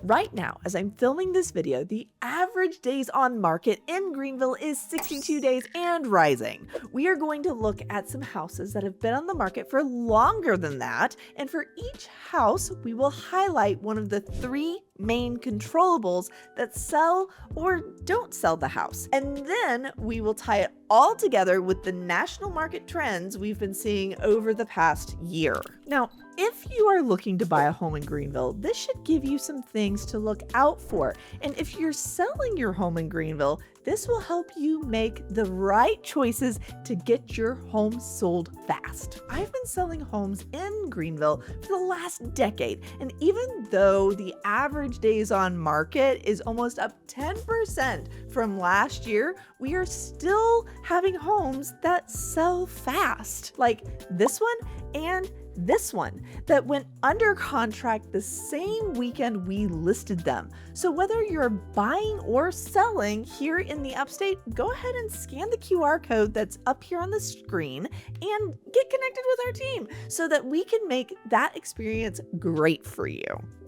right now, as I'm filming this video, the average days on market in Greenville is 62 days and rising. We are going to look at some houses that have been on the market for longer than that, and for each house, we will highlight one of the 3 main controllables that sell or don't sell the house. And then we will tie it all together with the national market trends we've been seeing over the past year. Now, if you are looking to buy a home in Greenville, this should give you some things to look out for. And if you're selling your home in Greenville, this will help you make the right choices to get your home sold fast. I've been selling homes in Greenville for the last decade, and even though the average days on market is almost up 10% from last year, we are still having homes that sell fast, like this one and this one that went under contract the same weekend we listed them. So whether you're buying or selling here in the upstate, go ahead and scan the QR code that's up here on the screen and get connected with our team so that we can make that experience great for you.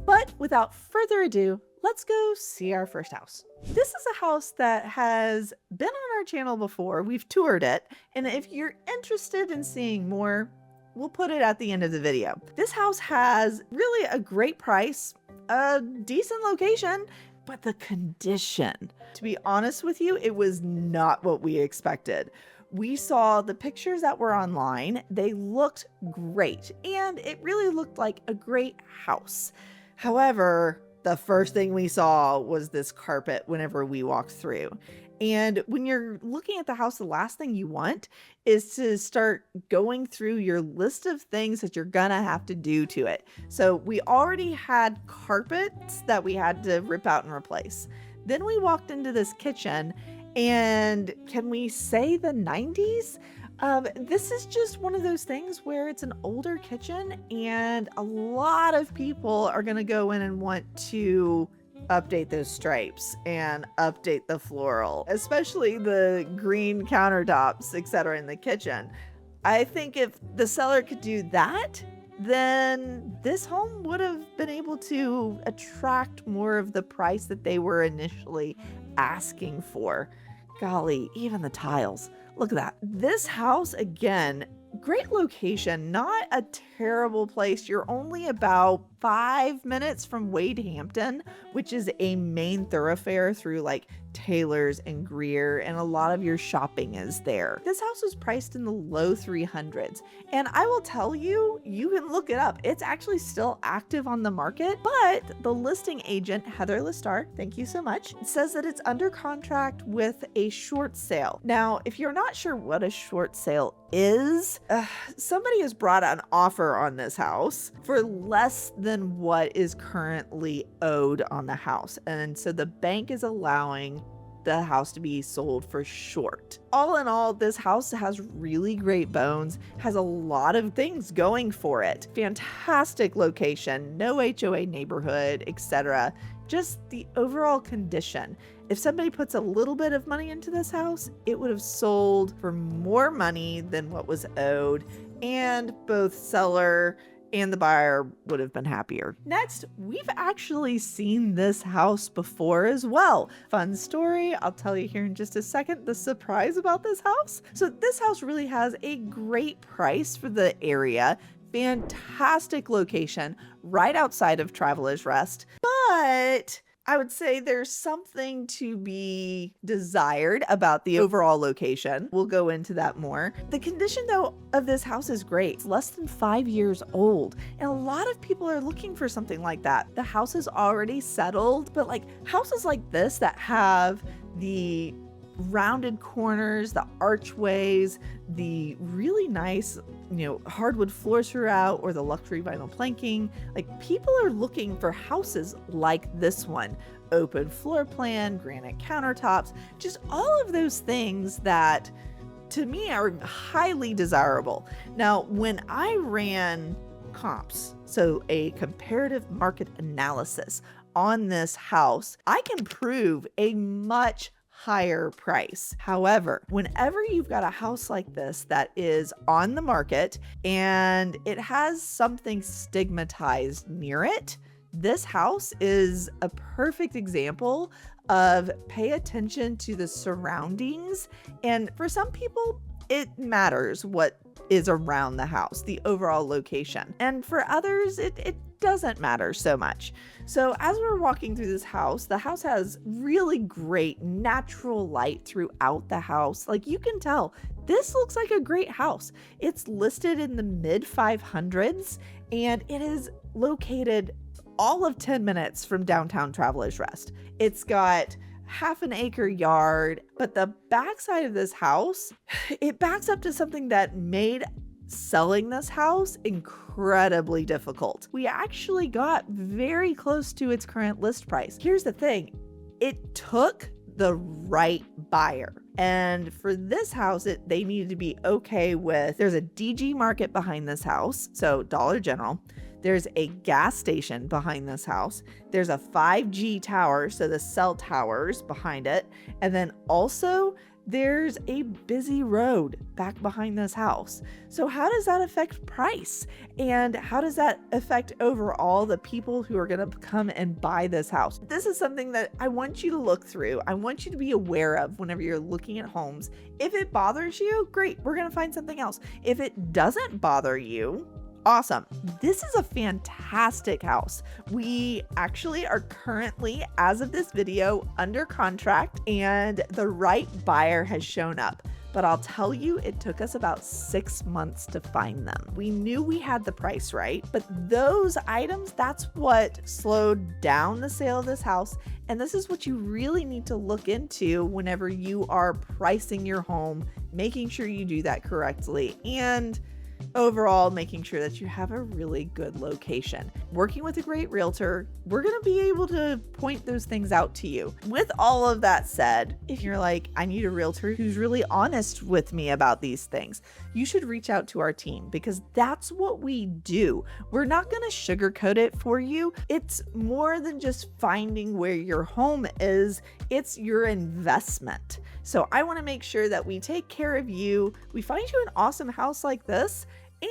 But without further ado, let's go see our first house. This is a house that has been on our channel before. We've toured it, and if you're interested in seeing more, we'll put it at the end of the video. This house has really a great price, a decent location, but the condition, to be honest with you, it was not what we expected. We saw the pictures that were online. They looked great, and it really looked like a great house. However, the first thing we saw was this carpet whenever we walked through. And when you're looking at the house, the last thing you want is to start going through your list of things that you're gonna have to do to it. So we already had carpets that we had to rip out and replace. Then we walked into this kitchen, and can we say the 90s? This is just one of those things where it's an older kitchen, and a lot of people are gonna go in and want to update those stripes and update the floral, especially the green countertops, etc. in the kitchen. I think if the seller could do that, then this home would have been able to attract more of the price that they were initially asking for. Golly, even the tiles. Look at that. This house, again, great location, not a terrible place. You're only about 5 minutes from Wade Hampton, which is a main thoroughfare through like Taylor's and Greer, and a lot of your shopping is there. This house is priced in the low 300s, and I will tell you, you can look it up. It's actually still active on the market, but the listing agent, Heather Listar, thank you so much, says that it's under contract with a short sale. Now, if you're not sure what a short sale is, somebody has brought an offer on this house for less than what is currently owed on the house. And so the bank is allowing the house to be sold for short. All in all, this house has really great bones, has a lot of things going for it. Fantastic location, no HOA neighborhood, etc. Just the overall condition. If somebody puts a little bit of money into this house, it would have sold for more money than what was owed, and both seller and the buyer would have been happier. Next, we've actually seen this house before as well. Fun story, I'll tell you here in just a second, the surprise about this house. So this house really has a great price for the area. Fantastic location, right outside of Travelers Rest. But I would say there's something to be desired about the overall location. We'll go into that more. The condition, though, of this house is great. It's less than 5 years old, and a lot of people are looking for something like that. The house is already settled, but like houses like this that have the rounded corners, the archways, the really nice, hardwood floors throughout, or the luxury vinyl planking. Like, people are looking for houses like this one. Open floor plan, granite countertops, just all of those things that to me are highly desirable. Now, when I ran comps, so a comparative market analysis on this house, I can prove a much higher price. However, whenever you've got a house like this that is on the market and it has something stigmatized near it, This house is a perfect example of pay attention to the surroundings. And for some people, it matters what is around the house, the overall location. And for others, it doesn't matter so much. So as we're walking through this house, the house has really great natural light throughout the house. Like, you can tell this looks like a great house. It's listed in the mid 500s and it is located all of 10 minutes from downtown Travelers Rest. It's got half an acre yard, but the backside of this house, it backs up to something that made selling this house incredibly difficult. We actually got very close to its current list price. Here's the thing, it took the right buyer. And for this house, they needed to be okay with, there's a DG Market behind this house, so Dollar General. There's a gas station behind this house. There's a 5G tower, so the cell towers behind it. And then also there's a busy road back behind this house. So how does that affect price? And how does that affect overall the people who are going to come and buy this house? This is something that I want you to look through. I want you to be aware of whenever you're looking at homes. If it bothers you, great, we're going to find something else. If it doesn't bother you, awesome. This is a fantastic house. We actually are currently, as of this video, under contract and the right buyer has shown up. But I'll tell you, it took us about 6 months to find them. We knew we had the price right, but those items, that's what slowed down the sale of this house. And this is what you really need to look into whenever you are pricing your home, making sure you do that correctly, and overall making sure that you have a really good location. Working with a great realtor, we're going to be able to point those things out to you. With all of that said, if you're like, I need a realtor who's really honest with me about these things, you should reach out to our team, because that's what we do. We're not going to sugarcoat it for you. It's more than just finding where your home is. It's your investment. So I want to make sure that we take care of you. We find you an awesome house like this,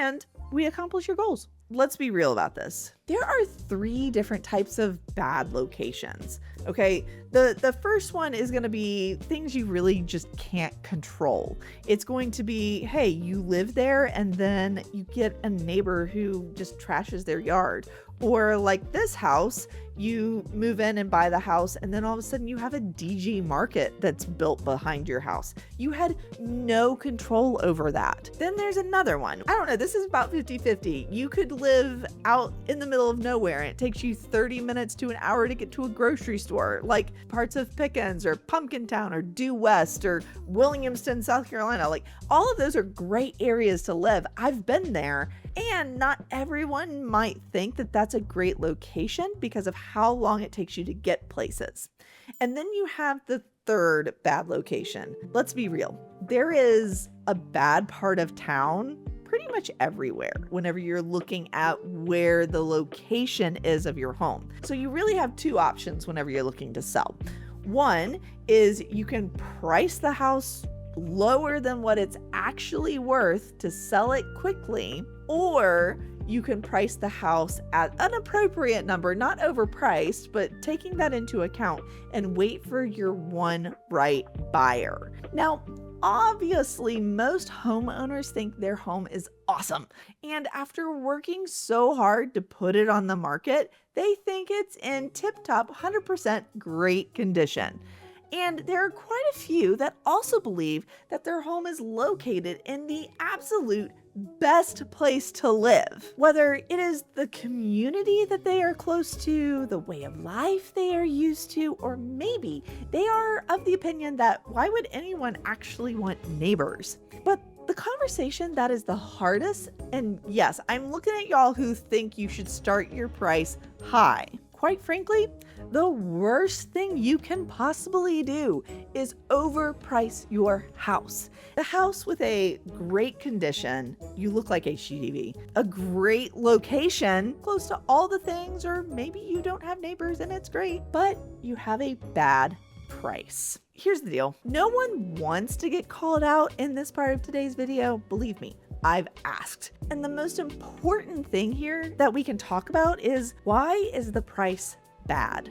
and we accomplish your goals. Let's be real about this. There are 3 different types of bad locations. Okay, the first one is going to be things you really just can't control. It's going to be, hey, you live there and then you get a neighbor who just trashes their yard. Or like this house, you move in and buy the house, and then all of a sudden you have a DG Market that's built behind your house. You had no control over that. Then there's another one. I don't know, this is about 50-50. You could live out in the middle of nowhere and it takes you 30 minutes to an hour to get to a grocery store, like parts of Pickens or Pumpkintown or Due West or Williamston, South Carolina. Like, all of those are great areas to live. I've been there, and not everyone might think that that's a great location because of how long it takes you to get places. And then you have the third bad location. Let's be real. There is a bad part of town pretty much everywhere whenever you're looking at where the location is of your home. So you really have 2 options whenever you're looking to sell. One is you can price the house lower than what it's actually worth to sell it quickly, or you can price the house at an appropriate number, not overpriced, but taking that into account, and wait for your one right buyer. Now, obviously, most homeowners think their home is awesome, and after working so hard to put it on the market, they think it's in tip-top 100% great condition. And there are quite a few that also believe that their home is located in the absolute best place to live. Whether it is the community that they are close to, the way of life they are used to, or maybe they are of the opinion that why would anyone actually want neighbors? But the conversation that is the hardest, and yes, I'm looking at y'all who think you should start your price high. Quite frankly, the worst thing you can possibly do is overprice your house. The house with a great condition, you look like HGTV, a great location, close to all the things, or maybe you don't have neighbors and it's great, but you have a bad price. Here's the deal. No one wants to get called out in this part of today's video, believe me. I've asked. And the most important thing here that we can talk about is, why is the price bad?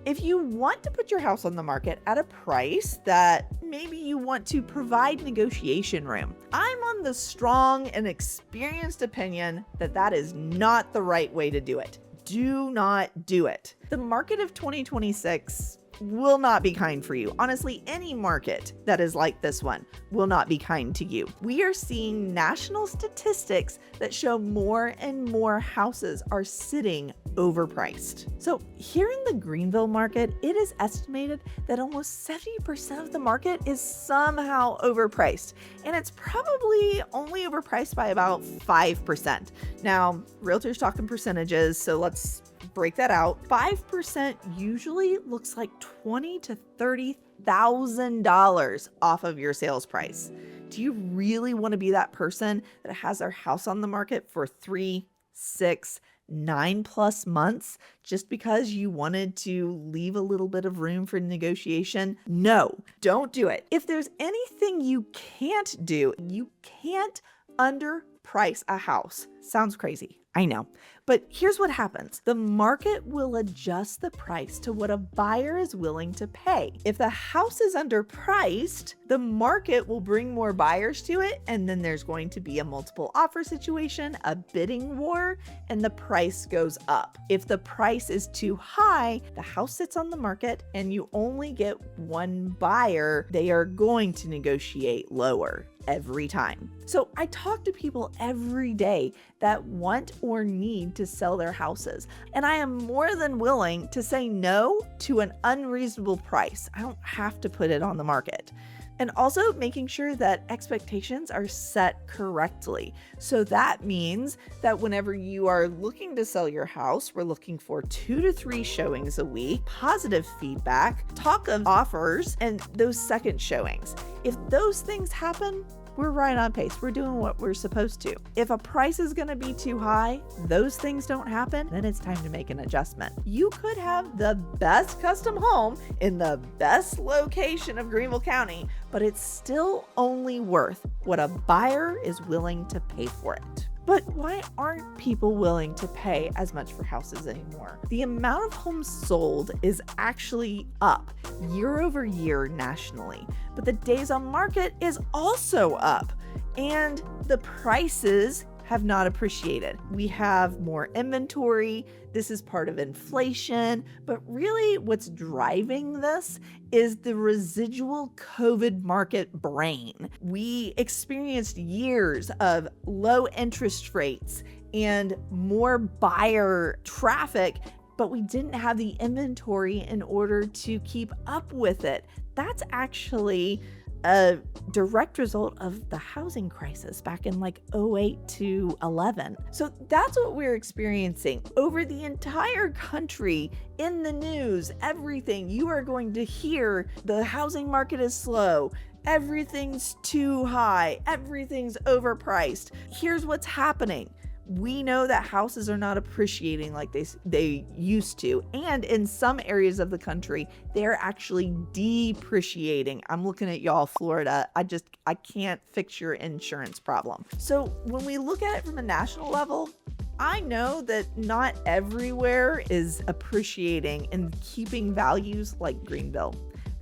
If you want to put your house on the market at a price that maybe you want to provide negotiation room, I'm on the strong and experienced opinion that that is not the right way to do it. Do not do it. The market of 2026 will not be kind for you. Honestly, any market that is like this one will not be kind to you. We are seeing national statistics that show more and more houses are sitting overpriced. So here in the Greenville market, it is estimated that almost 70% of the market is somehow overpriced. And it's probably only overpriced by about 5%. Now, realtors talking percentages, so let's break that out. 5% usually looks like $20,000 to $30,000 off of your sales price. Do you really want to be that person that has their house on the market for 3, 6, 9+ months just because you wanted to leave a little bit of room for negotiation? No, don't do it. If there's anything you can't do, you can't underprice a house. Sounds crazy, I know. But here's what happens. The market will adjust the price to what a buyer is willing to pay. If the house is underpriced, the market will bring more buyers to it, and then there's going to be a multiple offer situation, a bidding war, and the price goes up. If the price is too high, the house sits on the market and you only get one buyer, they are going to negotiate lower every time. So I talk to people every day that want or need to sell their houses, and I am more than willing to say no to an unreasonable price. I don't have to put it on the market. And also making sure that expectations are set correctly. So that means that whenever you are looking to sell your house, we're looking for 2 to 3 showings a week, positive feedback, talk of offers, and those second showings. If those things happen, we're right on pace. We're doing what we're supposed to. If a price is going to be too high, those things don't happen, then it's time to make an adjustment. You could have the best custom home in the best location of Greenville County, but it's still only worth what a buyer is willing to pay for it. But why aren't people willing to pay as much for houses anymore? The amount of homes sold is actually up year over year nationally, but the days on market is also up, and the prices have not appreciated. We have more inventory. This is part of inflation, but really what's driving this is the residual COVID market brain. We experienced years of low interest rates and more buyer traffic, but we didn't have the inventory in order to keep up with it. That's actually a direct result of the housing crisis back in like 08 to 11. So that's what we're experiencing over the entire country, in the news, everything. You are going to hear the housing market is slow, everything's too high, everything's overpriced. Here's what's happening. We know that houses are not appreciating like they used to. And in some areas of the country, they're actually depreciating. I'm looking at y'all, Florida. I can't fix your insurance problem. So when we look at it from a national level, I know that not everywhere is appreciating and keeping values like Greenville.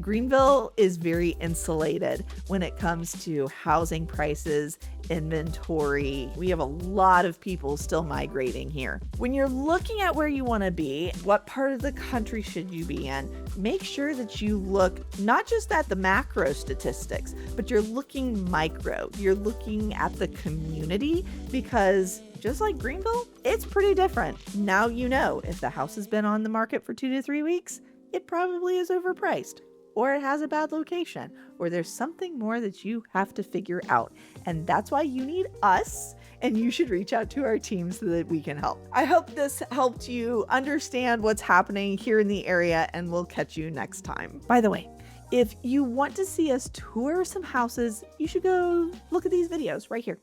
Greenville is very insulated when it comes to housing prices, inventory. We have a lot of people still migrating here. When you're looking at where you want to be, what part of the country should you be in, make sure that you look not just at the macro statistics, but you're looking micro. You're looking at the community, because just like Greenville, it's pretty different. Now you know if the house has been on the market for 2 to 3 weeks, it probably is overpriced, or it has a bad location, or there's something more that you have to figure out. And that's why you need us, and you should reach out to our team so that we can help. I hope this helped you understand what's happening here in the area, and we'll catch you next time. By the way, if you want to see us tour some houses, you should go look at these videos right here.